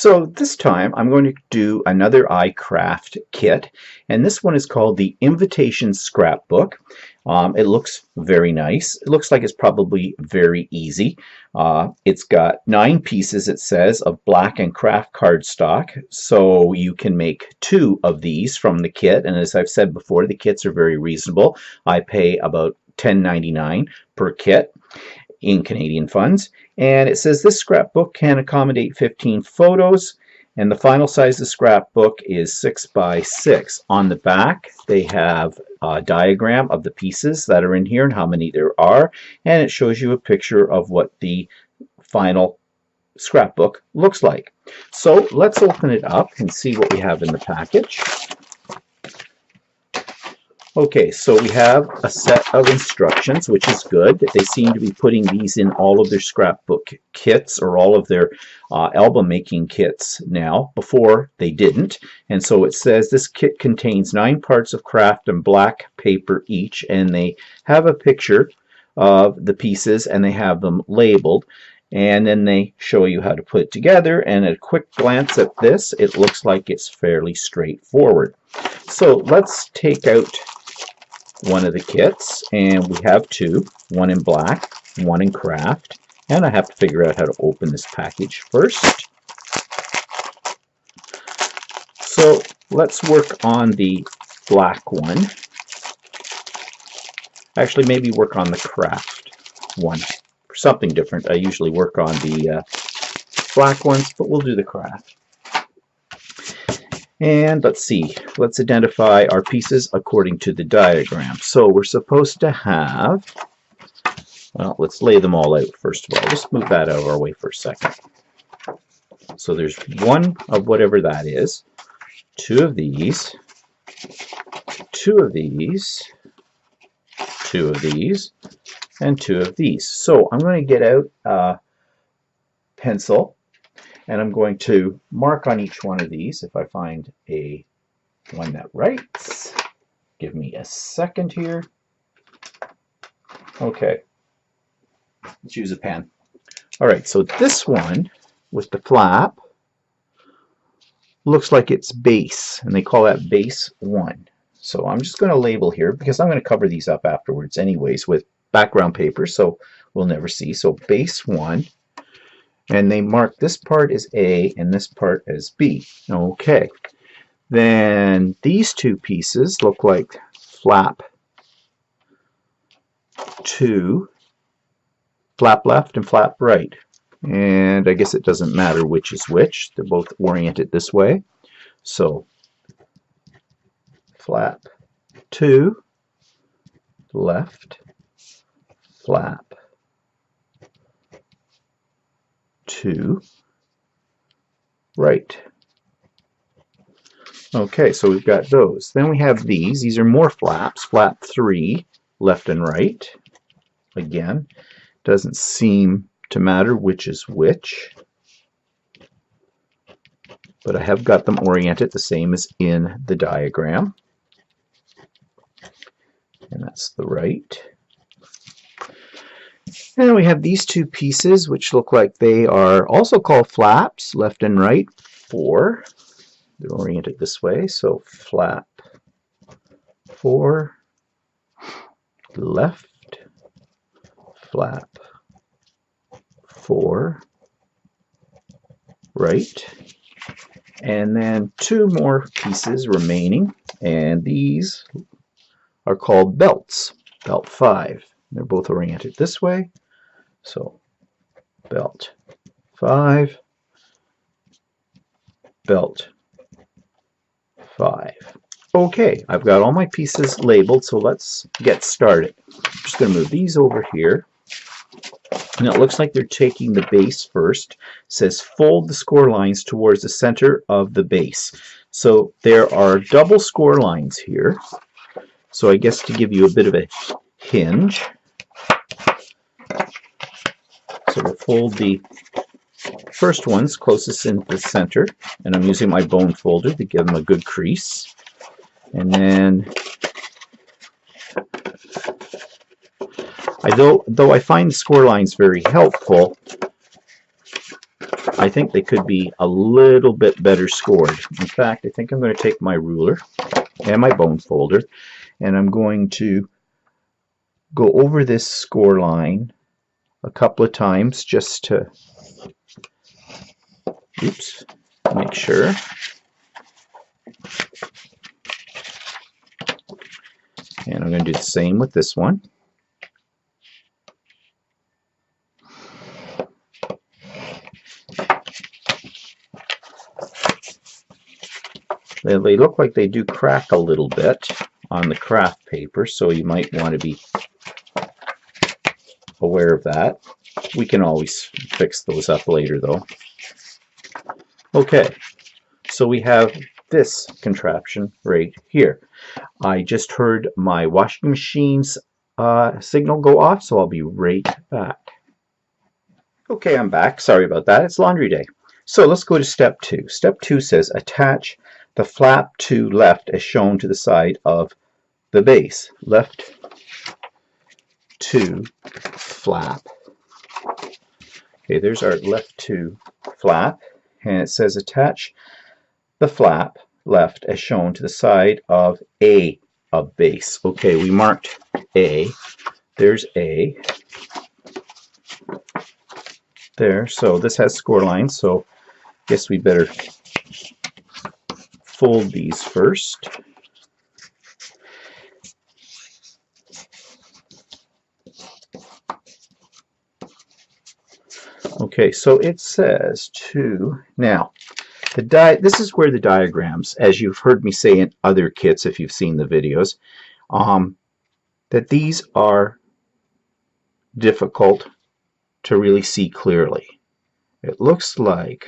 So this time I'm going to do another iCraft kit, and this one is called the Invitation Scrapbook. It looks very nice. It looks like it's probably very easy. It's got 9 pieces, it says, of black and craft cardstock, so you can make 2 of these from the kit, and as I've said before, the kits are very reasonable. I pay about $10.99 per kit in Canadian funds. And it says this scrapbook can accommodate 15 photos, and the final size of the scrapbook is 6 by 6. On the back they have a diagram of the pieces that are in here and how many there are, and it shows you a picture of what the final scrapbook looks like. So let's open it up and see what we have in the package. Okay, so we have a set of instructions, which is good. They seem to be putting these in all of their scrapbook kits or all of their album making kits now. Before they didn't. And so it says this kit contains 9 parts of craft and black paper each, and they have a picture of the pieces and they have them labeled. And then they show you how to put it together, and at a quick glance at this, it looks like it's fairly straightforward. So let's take out one of the kits, and we have 2, one in black, one in craft, and I have to figure out how to open this package first. So let's work on the black one. Actually, maybe work on the craft one. Something different. I usually work on the black ones, but we'll do the craft. And let's see, let's identify our pieces according to the diagram. So we're supposed to have, well, let's lay them all out first of all. Just move that out of our way for a second. So there's 1 of whatever that is, 2 of these, 2 of these, 2 of these, and 2 of these. So I'm going to get out a pencil, and I'm going to mark on each one of these if I find a one that writes. Give me a second here. Okay, let's use a pen. All right, so this one with the flap looks like it's base, and they call that base 1. So I'm just going to label here because I'm going to cover these up afterwards anyways with background paper, so we'll never see. So base 1. And they mark this part as A and this part as B. Okay. Then these 2 pieces look like flap 2, flap left and flap right. And I guess it doesn't matter which is which. They're both oriented this way. So flap 2, left, flap 2, right. Okay, so we've got those. Then we have these. These are more flaps. Flap 3, left and right. Again, doesn't seem to matter which is which, but I have got them oriented the same as in the diagram. And that's the right. And we have these 2 pieces, which look like they are also called flaps, left and right, 4. They're oriented this way, so flap 4, left, flap 4, right. And then 2 more pieces remaining, and these are called belts, belt 5. They're both oriented this way. So belt 5, belt 5. Okay, I've got all my pieces labeled, so let's get started. I'm just going to move these over here. And it looks like they're taking the base first. It says fold the score lines towards the center of the base. So there are double score lines here. So I guess to give you a bit of a hinge, so we'll fold the first ones closest in the center, and I'm using my bone folder to give them a good crease. And then, though I find the score lines very helpful, I I think they could be a little bit better scored. In fact, I think I'm going to take my ruler and my bone folder, and I'm going to go over this score line a couple of times just to, oops, make sure. And I'm going to do the same with this one. They look like they do crack a little bit on the craft paper, so you might want to be aware of that. We can always fix those up later though. Okay, so we have this contraption right here. I just heard my washing machine's signal go off, so I'll be right back. Okay, I'm back. Sorry about that. It's laundry day. So let's go to step 2. Step 2 says attach the flap to left as shown to the side of the base. Left to flap. Okay, there's our left to flap, and it says attach the flap left as shown to the side of A of base. Okay, we marked A. There's A. There, so this has score lines, so I guess we better fold these first. Okay, so it says to, now, this is where the diagrams, as you've heard me say in other kits if you've seen the videos, that these are difficult to really see clearly. It looks like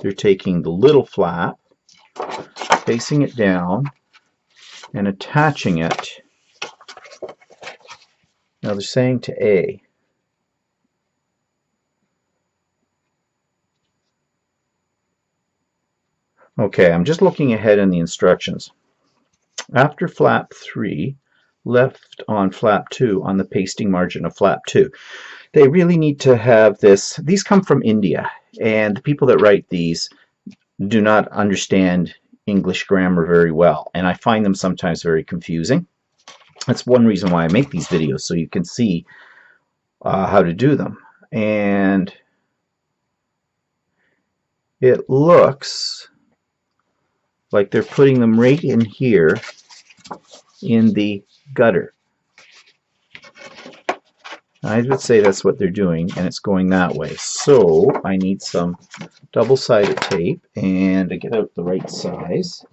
they're taking the little flap, facing it down, and attaching it. Now they're saying to A. Okay, I'm just looking ahead in the instructions. After flap 3, left on flap 2 on the pasting margin of flap 2. They really need to have this. These come from India, and the people that write these do not understand English grammar very well, and I find them sometimes very confusing. That's one reason why I make these videos, so you can see how to do them. And it looks like they're putting them right in here in the gutter. I would say that's what they're doing, and it's going that way. So I need some double-sided tape, and to get out the right size.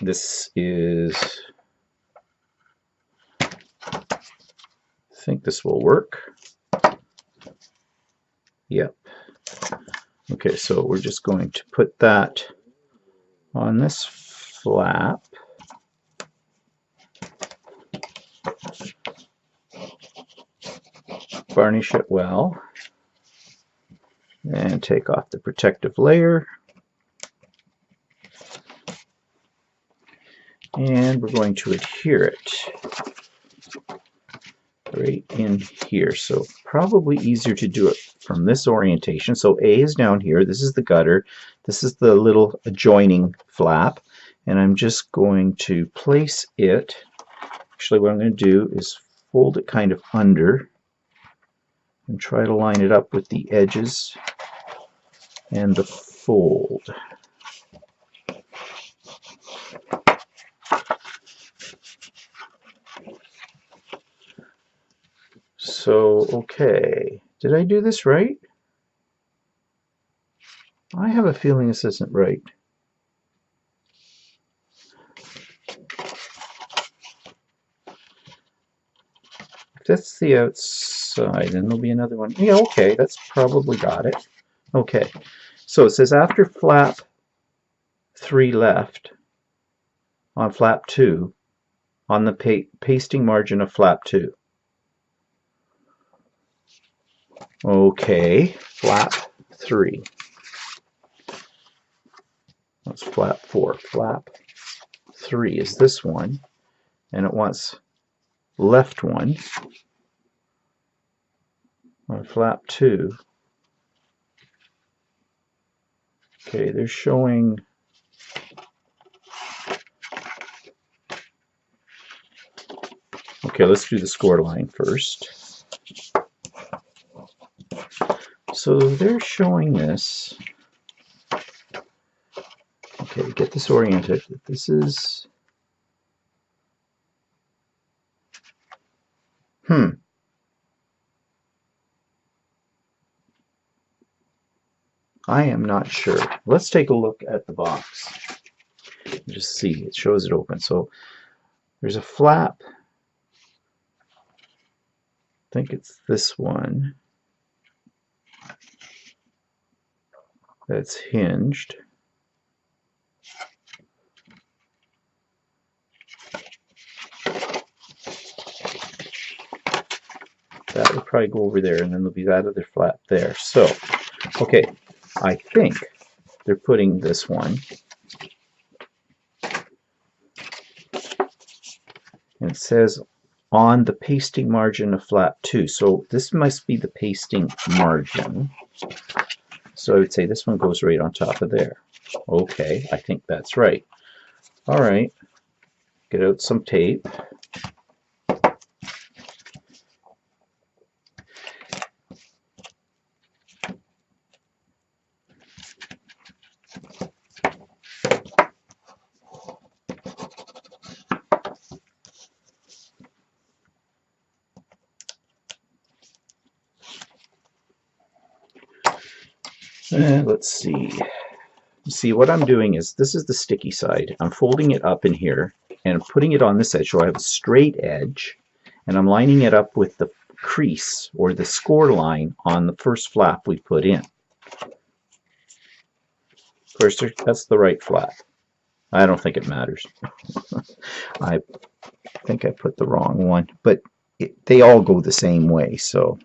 This is, I think this will work. Yep. Okay, so we're just going to put that on this flap. Varnish it well, and take off the protective layer. And we're going to adhere it right in here. So probably easier to do it from this orientation. So A is down here. This is the gutter. This is the little adjoining flap. And I'm just going to place it. Actually, what I'm going to do is fold it kind of under and try to line it up with the edges and the fold. So, okay, did I do this right? I have a feeling this isn't right. If that's the outside, then there'll be another one. Yeah, okay, that's probably got it. Okay, so it says after flap 3 left on flap 2 on the pasting margin of flap 2. Okay, flap 3. That's flap 4. Flap 3 is this one, and it wants left one. on flap 2. Okay, they're showing okay, let's do the score line first. So they're showing this. Okay, get this oriented. This is I am not sure. Let's take a look at the box. Just see, it shows it open. So there's a flap. I think it's this one that's hinged. That would probably go over there, and then there'll be that other flap there. So, okay, I think they're putting this one, and it says on the pasting margin of flap 2. So this must be the pasting margin. So I would say this one goes right on top of there. Okay, I think that's right. All right, get out some tape. Let's see. See, what I'm doing is, this is the sticky side. I'm folding it up in here and putting it on this edge so I have a straight edge, and I'm lining it up with the crease or the score line on the first flap we put in. Of course, that's the right flap. I don't think it matters. I think I put the wrong one, but they all go the same way. So,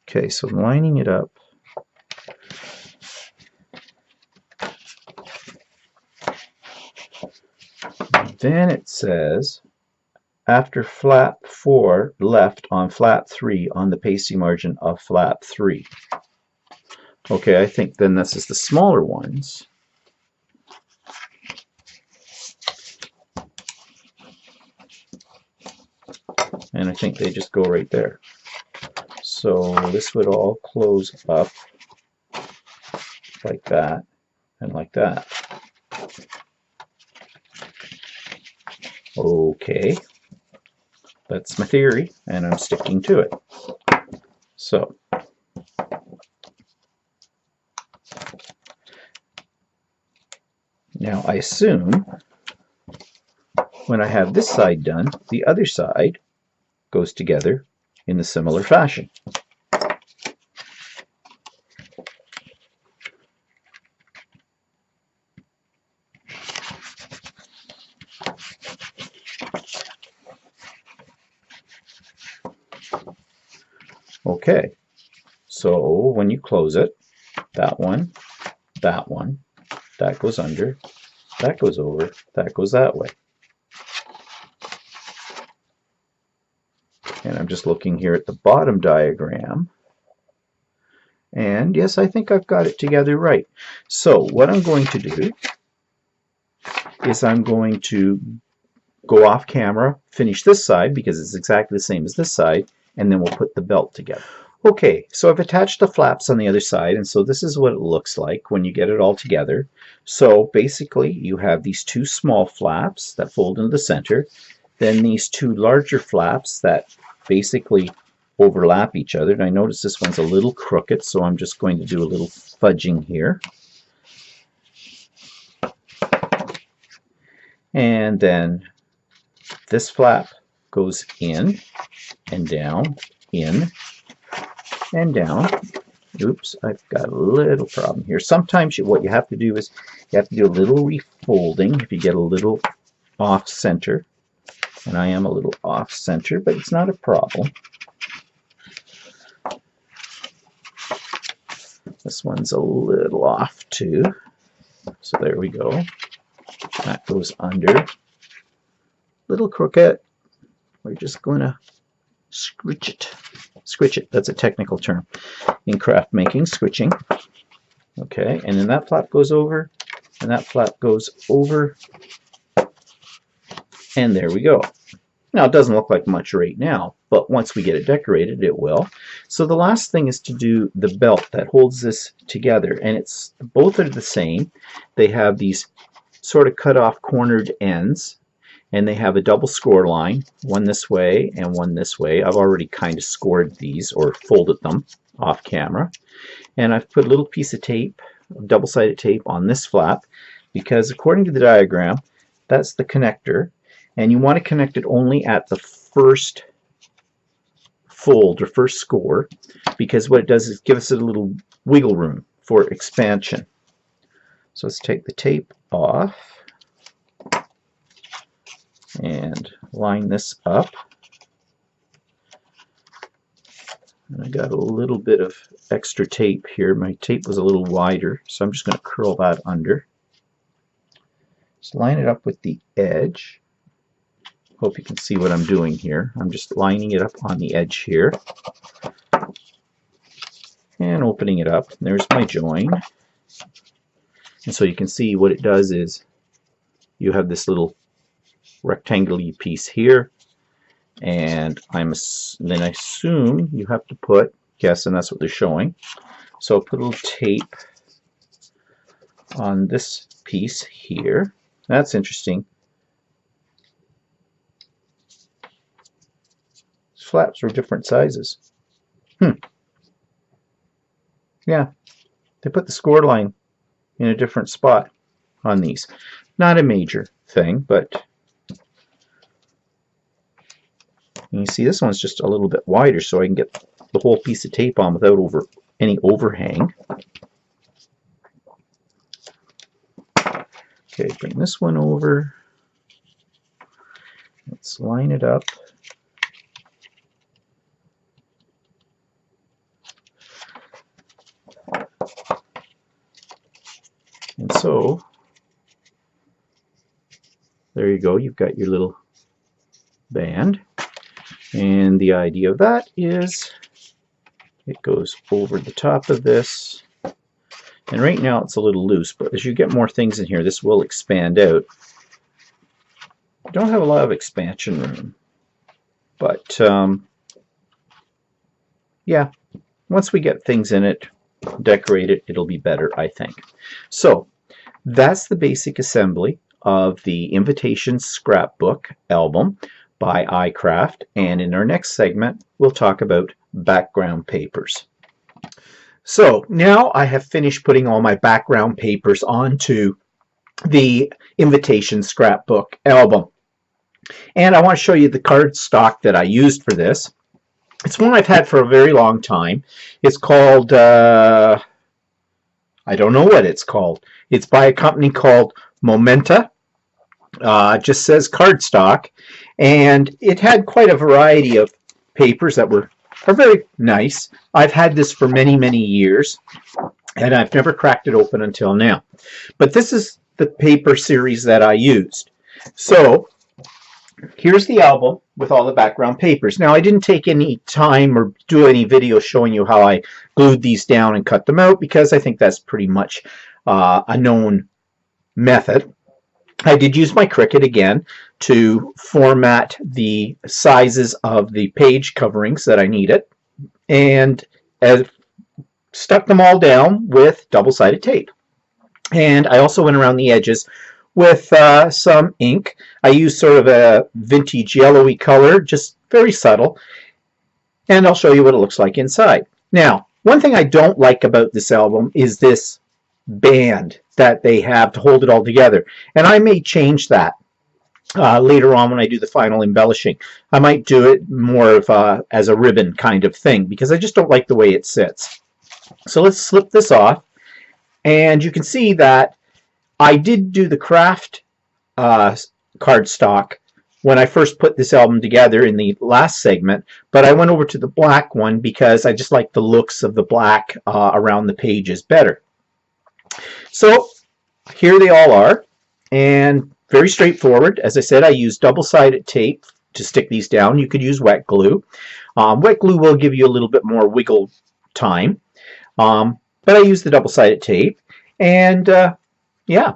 okay, so I'm lining it up. Then it says, after flap 4, left on flap 3 on the pasting margin of flap 3. Okay, I think then this is the smaller ones. And I think they just go right there. So this would all close up like that and like that. Okay, that's my theory, and I'm sticking to it. So, now I assume when I have this side done, the other side goes together in a similar fashion. Okay, so when you close it, that one, that goes under, that goes over, that goes that way. And I'm just looking here at the bottom diagram. And yes, I think I've got it together right. So what I'm going to do is I'm going to go off camera, finish this side because it's exactly the same as this side, and then we'll put the belt together. Okay, so I've attached the flaps on the other side, and so this is what it looks like when you get it all together. So basically you have these two small flaps that fold into the center, then these two larger flaps that basically overlap each other. And I notice this one's a little crooked, so I'm just going to do a little fudging here. And then this flap goes in and down, in and down. Oops, I've got a little problem here. Sometimes what you have to do is you have to do a little refolding if you get a little off center. And I am a little off center, but it's not a problem. This one's a little off too. So there we go. That goes under. Little crooked. We're just going to Scritch it, that's a technical term in craft making, scritching. Okay, and then that flap goes over, and that flap goes over, and there we go. Now, it doesn't look like much right now, but once we get it decorated, it will. So the last thing is to do the belt that holds this together, and both are the same. They have these sort of cut off cornered ends, and they have a double score line, one this way and one this way. I've already kind of scored these or folded them off camera. And I've put a little piece of tape, double-sided tape, on this flap because according to the diagram, that's the connector. And you want to connect it only at the first fold or first score, because what it does is give us a little wiggle room for expansion. So let's take the tape off and line this up. And I got a little bit of extra tape here. My tape was a little wider, so I'm just going to curl that under. Just line it up with the edge. Hope you can see what I'm doing here. I'm just lining it up on the edge here and opening it up. There's my join. And so you can see what it does is you have this little rectangular piece here, and then I assume you have to put, yes, and that's what they're showing. So I'll put a little tape on this piece here. That's interesting. Flaps are different sizes. Yeah, they put the score line in a different spot on these. Not a major thing, but you see this one's just a little bit wider, so I can get the whole piece of tape on without any overhang. Okay, bring this one over. Let's line it up. And so, there you go, you've got your little band. And the idea of that is it goes over the top of this. And right now it's a little loose, but as you get more things in here, this will expand out. I don't have a lot of expansion room, but yeah, once we get things in it, decorate it, it'll be better, I think. So that's the basic assembly of the Invitation Scrapbook album by iCraft, and in our next segment we'll talk about background papers. So now I have finished putting all my background papers onto the Invitation Scrapbook album, and I want to show you the cardstock that I used for this. It's one I've had for a very long time. It's called, I don't know what it's called. It's by a company called Momenta. It just says cardstock. And it had quite a variety of papers that are very nice. I've had this for many, many years, and I've never cracked it open until now. But this is the paper series that I used. So here's the album with all the background papers. Now, I didn't take any time or do any video showing you how I glued these down and cut them out, because I think that's pretty much a known method. I did use my Cricut again to format the sizes of the page coverings that I needed, and stuck them all down with double-sided tape. And I also went around the edges with some ink. I used sort of a vintage yellowy color, just very subtle, and I'll show you what it looks like inside. Now, one thing I don't like about this album is this band that they have to hold it all together, and I may change that later on when I do the final embellishing. I might do it more of as a ribbon kind of thing, because I just don't like the way it sits. So let's slip this off, and you can see that I did do the craft cardstock when I first put this album together in the last segment, but I went over to the black one because I just like the looks of the black around the pages better. So here they all are, and very straightforward. As I said, I used double-sided tape to stick these down. You could use wet glue. Wet glue will give you a little bit more wiggle time, but I use the double-sided tape. And yeah,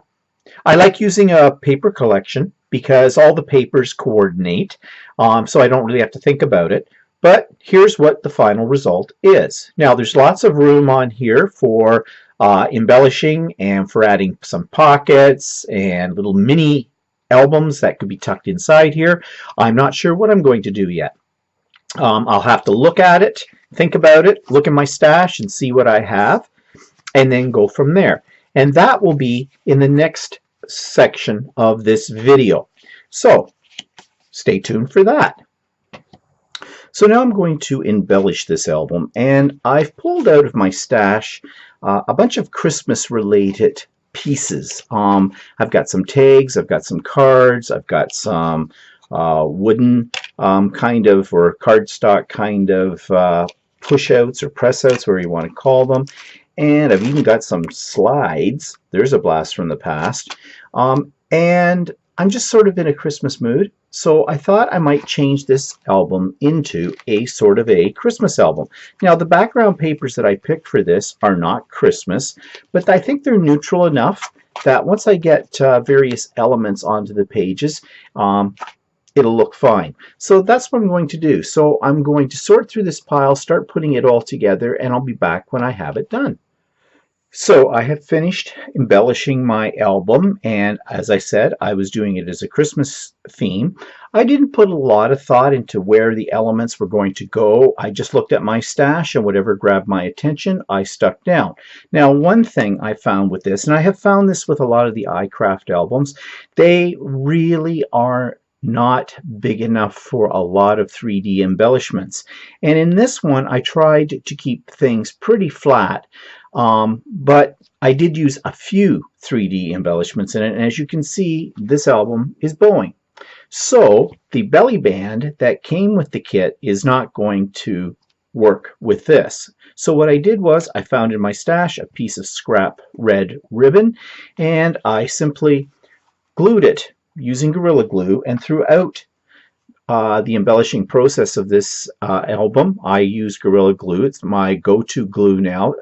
I like using a paper collection because all the papers coordinate, so I don't really have to think about it. But here's what the final result is. Now, there's lots of room on here for embellishing and for adding some pockets and little mini albums that could be tucked inside here. I'm not sure what I'm going to do yet. I'll have to look at it, think about it, look in my stash and see what I have, and then go from there. And that will be in the next section of this video. So stay tuned for that. So now I'm going to embellish this album, and I've pulled out of my stash a bunch of Christmas related pieces. I've got some tags, I've got some cards, I've got some wooden kind of, or cardstock kind of push outs or press outs, whatever you want to call them. And I've even got some slides. There's a blast from the past. And I'm just sort of in a Christmas mood, so I thought I might change this album into a sort of a Christmas album. Now, the background papers that I picked for this are not Christmas, but I think they're neutral enough that once I get various elements onto the pages, it'll look fine. So that's what I'm going to do. So I'm going to sort through this pile, start putting it all together, and I'll be back when I have it done. So I have finished embellishing my album, and as I said, I was doing it as a Christmas theme. I didn't put a lot of thought into where the elements were going to go. I just looked at my stash, and whatever grabbed my attention, I stuck down. Now, one thing I found with this, and I have found this with a lot of the iCraft albums, they really are not big enough for a lot of 3D embellishments. And in this one, I tried to keep things pretty flat. But I did use a few 3D embellishments in it, and as you can see, this album is bowing. So the belly band that came with the kit is not going to work with this. So what I did was I found in my stash a piece of scrap red ribbon, and I simply glued it using Gorilla Glue, and throughout the embellishing process of this album, I use Gorilla Glue. It's my go-to glue now.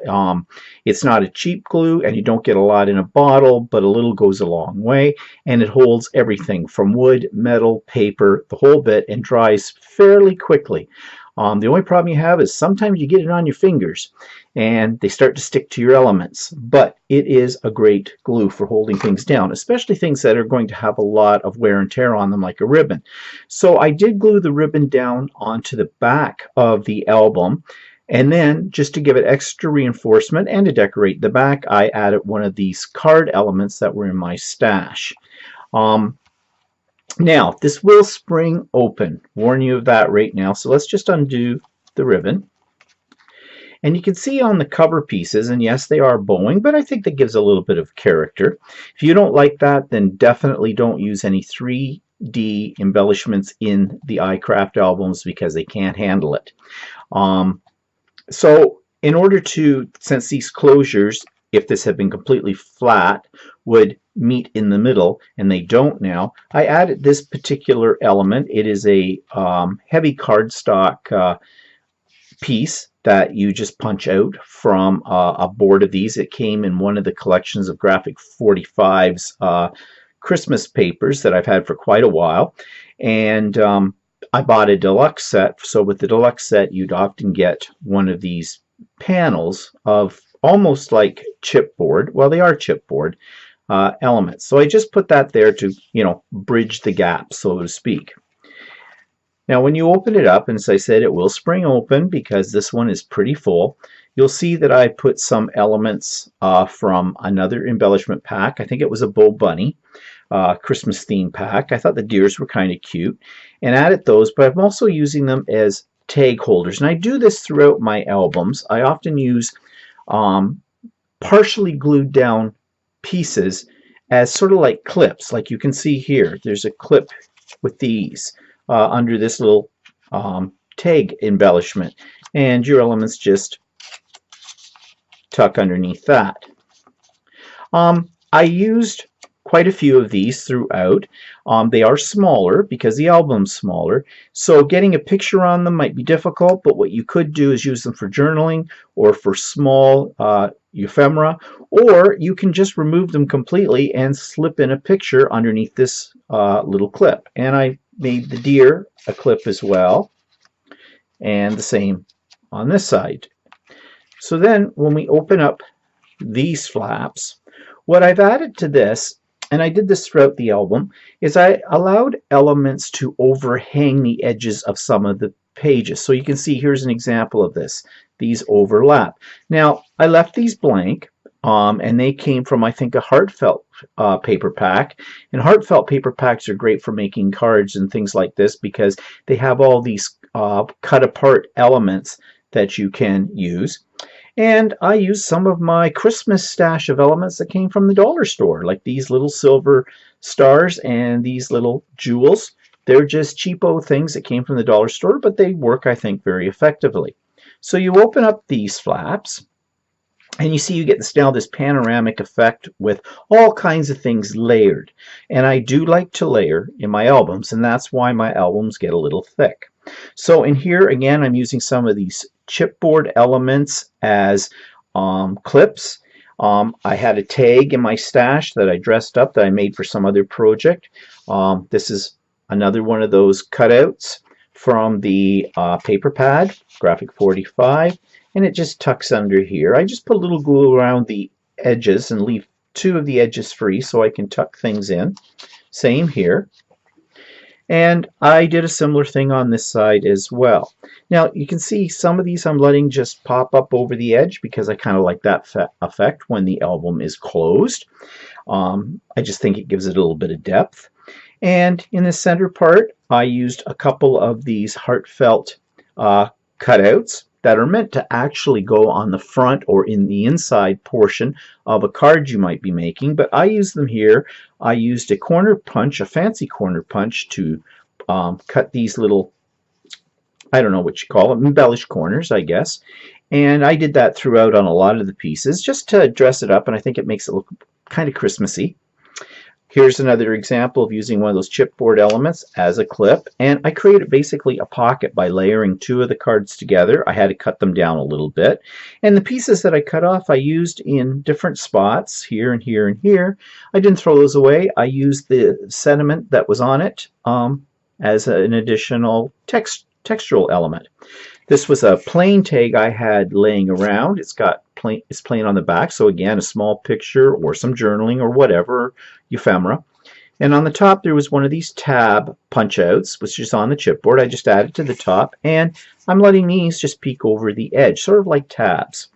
It's not a cheap glue, and you don't get a lot in a bottle, but a little goes a long way, and it holds everything from wood, metal, paper, the whole bit, and dries fairly quickly. The only problem you have is sometimes you get it on your fingers and they start to stick to your elements, but it is a great glue for holding things down, especially things that are going to have a lot of wear and tear on them, like a ribbon. So I did glue the ribbon down onto the back of the album, and then just to give it extra reinforcement and to decorate the back, I added one of these card elements that were in my stash. Now, this will spring open. Warn you of that right now. So let's just undo the ribbon. And you can see on the cover pieces, and yes, they are bowing, but I think that gives a little bit of character. If you don't like that, then definitely don't use any 3D embellishments in the iCraft albums because they can't handle it. So in order to, since these closures, if this had been completely flat, would meet in the middle, and they don't now, I added this particular element. It is a heavy cardstock piece that you just punch out from a board of these. It came in one of the collections of Graphic 45's Christmas papers that I've had for quite a while, and I bought a deluxe set. So with the deluxe set, you'd often get one of these panels of almost like chipboard. Well, they are chipboard elements. So I just put that there to, bridge the gap, so to speak. Now, when you open it up, and as I said, it will spring open because this one is pretty full, you'll see that I put some elements from another embellishment pack. I think it was a Bo Bunny Christmas theme pack. I thought the deers were kind of cute and added those, but I'm also using them as tag holders. And I do this throughout my albums. I often use partially glued down pieces as sort of like clips, like you can see here. There's a clip with these under this little tag embellishment, and your elements just tuck underneath that. I used quite a few of these throughout. They are smaller because the album's smaller, so getting a picture on them might be difficult, but what you could do is use them for journaling or for small ephemera, or you can just remove them completely and slip in a picture underneath this little clip. And I made the deer a clip as well, and the same on this side. So then when we open up these flaps, what I've added to this, and I did this throughout the album, is I allowed elements to overhang the edges of some of the pages. So you can see here's an example of this. These overlap. Now, I left these blank, and they came from, I think, a Heartfelt paper pack. And Heartfelt paper packs are great for making cards and things like this because they have all these cut apart elements that you can use. And I used some of my Christmas stash of elements that came from the dollar store, like these little silver stars and these little jewels. They're just cheapo things that came from the dollar store, but they work, I think, very effectively. So you open up these flaps, and you see you get this panoramic effect with all kinds of things layered. And I do like to layer in my albums, and that's why my albums get a little thick. So in here, again, I'm using some of these chipboard elements as clips. I had a tag in my stash that I dressed up that I made for some other project. This is another one of those cutouts from the paper pad, Graphic 45, and it just tucks under here. I just put a little glue around the edges and leave two of the edges free so I can tuck things in. Same here. And I did a similar thing on this side as well. Now you can see some of these I'm letting just pop up over the edge because I kind of like that effect when the album is closed. I just think it gives it a little bit of depth. And in the center part, I used a couple of these Heartfelt cutouts that are meant to actually go on the front or in the inside portion of a card you might be making, but I use them here. I used a corner punch, a fancy corner punch, to cut these little, I don't know what you call them, embellish corners, I guess. And I did that throughout on a lot of the pieces just to dress it up, and I think it makes it look kind of Christmassy. Here's another example of using one of those chipboard elements as a clip, and I created basically a pocket by layering two of the cards together. I had to cut them down a little bit, and the pieces that I cut off I used in different spots, here and here and here. I didn't throw those away. I used the sentiment that was on it as an additional textural element. This was a plain tag I had laying around. It's plain on the back, so again, a small picture or some journaling or whatever, ephemera. And on the top there was one of these tab punch outs, which is on the chipboard. I just added to the top, and I'm letting these just peek over the edge, sort of like tabs.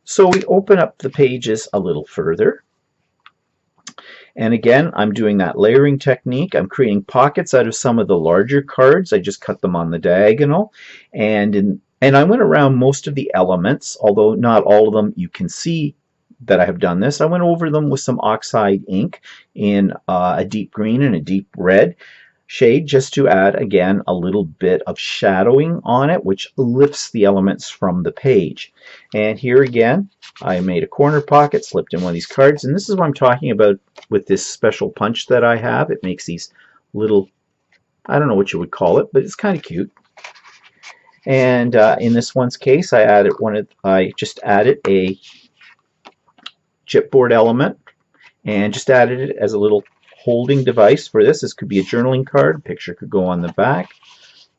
So we open up the pages a little further. And again, I'm doing that layering technique. I'm creating pockets out of some of the larger cards. I just cut them on the diagonal. And I went around most of the elements, although not all of them. You can see that I have done this. I went over them with some oxide ink in a deep green and a deep red shade, just to add, again, a little bit of shadowing on it, which lifts the elements from the page. And here again, I made a corner pocket, slipped in one of these cards, and this is what I'm talking about with this special punch that I have. It makes these little, I don't know what you would call it, but it's kind of cute. And in this one's case, I just added a chipboard element and just added it as a little holding device for this. This could be a journaling card. A picture could go on the back,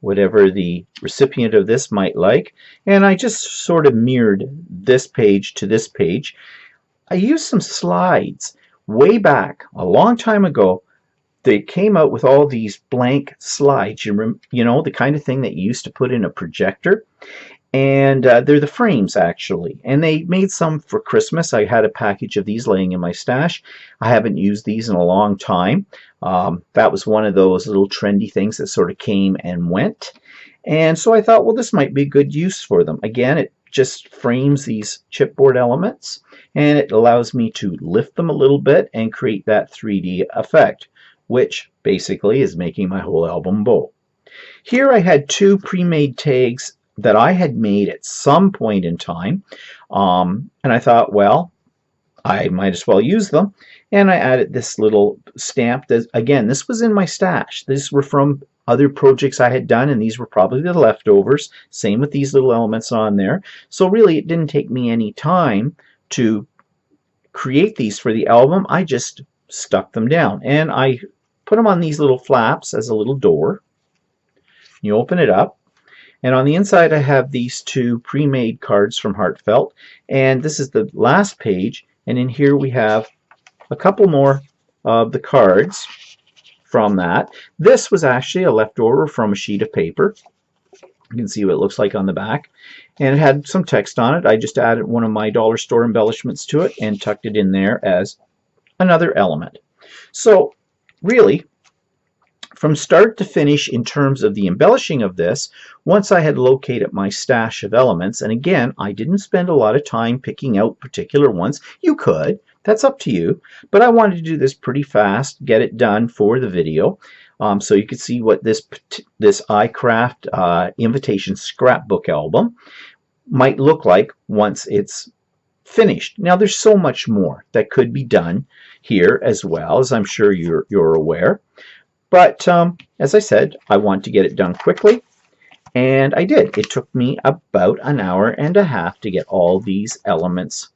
whatever the recipient of this might like. And I just sort of mirrored this page to this page. I used some slides way back a long time ago. They came out with all these blank slides, you know, the kind of thing that you used to put in a projector. And they're the frames, actually. And they made some for Christmas. I had a package of these laying in my stash. I haven't used these in a long time. That was one of those little trendy things that sort of came and went. And so I thought, well, this might be a good use for them. Again, it just frames these chipboard elements, and it allows me to lift them a little bit and create that 3D effect, which basically is making my whole album bow. Here I had two pre-made tags that I had made at some point in time, and I thought, well, I might as well use them. And I added this little stamp. That, again, this was in my stash. These were from other projects I had done, and these were probably the leftovers. Same with these little elements on there. So really, it didn't take me any time to create these for the album. I just stuck them down, and I put them on these little flaps as a little door. You open it up, and on the inside I have these two pre-made cards from Heartfelt, and this is the last page, and in here we have a couple more of the cards from that. This was actually a leftover from a sheet of paper. You can see what it looks like on the back, and it had some text on it. I just added one of my dollar store embellishments to it and tucked it in there as another element. So really, from start to finish in terms of the embellishing of this, once I had located my stash of elements, and again, I didn't spend a lot of time picking out particular ones. You could, that's up to you, but I wanted to do this pretty fast, get it done for the video, so you could see what this iCraft Invitation Scrapbook album might look like once it's finished. Now there's so much more that could be done here as well, as I'm sure you're aware. But as I said, I want to get it done quickly, and I did. It took me about an hour and a half to get all these elements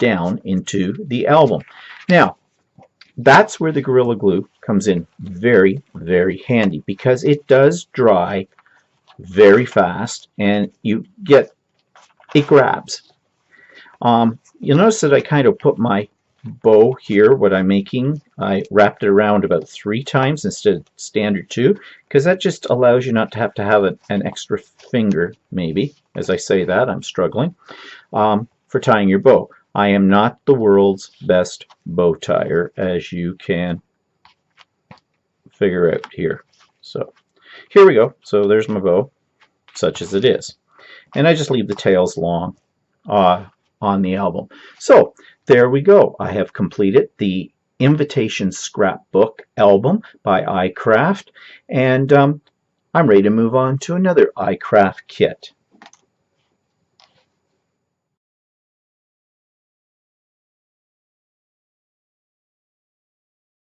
down into the album. Now, that's where the Gorilla Glue comes in very, very handy, because it does dry very fast, and it grabs. You'll notice that I kind of put my bow here, what I'm making, I wrapped it around about 3 times instead of standard 2, because that just allows you not to have an extra finger, maybe. As I say that, I'm struggling for tying your bow. I am not the world's best bow tyer, as you can figure out here. So here we go. So there's my bow, such as it is. And I just leave the tails long on the album. So there we go. I have completed the Invitation Scrapbook album by iCraft, and I'm ready to move on to another iCraft kit.